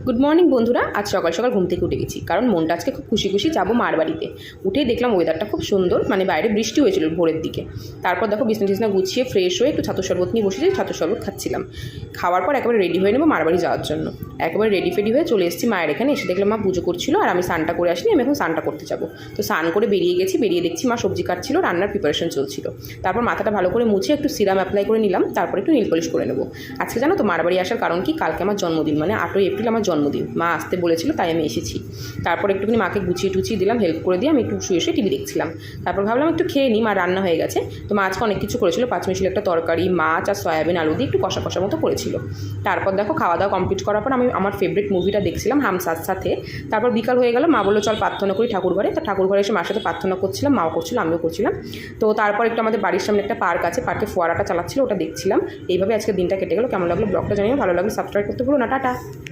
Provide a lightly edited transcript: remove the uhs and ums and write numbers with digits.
Good morning বন্ধুরা। আজ সকাল সকাল ঘুম থেকে উঠে গেছি, কারণ মনটা আজকে খুব খুশি খুশি যাবো মার বাড়িতে। উঠেই দেখলাম ওয়েদারটা খুব সুন্দর, মানে বাইরে বৃষ্টি হয়েছিল ভোরের দিকে। তারপর দেখো বিছনা টিছনা গুছিয়ে ফ্রেশ হয়ে একটু ছাতুর শরবত নিয়ে বসেছি, ছাতুর শরবত খাচ্ছিলাম। খাওয়ার পর একেবারে রেডি হয়ে নেবো মার বাড়ি যাওয়ার জন্য। একেবারে রেডি ফেডি হয়ে চলে এসেছি মায়ের এখানে। এসে দেখলাম মা পুজো করছিল, আর আমি স্নানটা করে আসিনি, আমি এখন স্নানটা করতে যাবো। তো স্নান করে বেরিয়ে গেছি, বেরিয়ে দেখছি মা সবজি কাটছিল, রান্নার প্রিপারেশন চলছিল। তারপর মাথাটা ভালো করে মুছে একটু সিরাম অ্যাপ্লাই করে নিলাম, তারপর একটু নীল পলিশ করে নেবো। আজকে জানো তো মার বাড়ি আসার কারণ কি, কালকে আমার জন্মদিন, মানে 8ই এপ্রিল আমার জন্মদিন। মা আসতে বলেছিল, তাই আমি এসেছি। তারপর একটুখানি মাকে গুছিয়ে টুছিয়ে দিলাম, হেল্প করে দিয়ে আমি একটু শুয়ে শুয়ে টিভি দেখছিলাম। তারপর ভাবলাম একটু খেয়ে নিই, মা রান্না হয়ে গেছে। তো মা আজকে অনেক কিছু করেছিল, পাঁচমিশালি একটা তরকারি, মাছ আর সয়াবিন আলু দিয়ে একটু কষা কষার মতো করেছিল। তারপর দেখো খাওয়া দাওয়া কমপ্লিট করার পর আমি আমার ফেভারিট মুভিটা দেখছিলাম, হাম সাথ সাথে। তারপর বিকাল হয়ে গেল, মা বললো চল প্রার্থনা করি ঠাকুর ঘরে। তো ঠাকুর ঘরে এসে মার সাথে প্রার্থনা করছিলাম, মাও করছিল, আমিও করছিলাম। তো তারপর একটু আমাদের বাড়ির সামনে একটা পার্ক আছে, পার্কে ফোয়ারাটা চালাচ্ছিল, ওটা দেখছিলাম। এইভাবে আজকে দিনটা কেটে গেল। কেমন লাগলো ব্লগটা জানিও, ভালো লাগলে সাবস্ক্রাইব করতে ভুলো না। টাটা।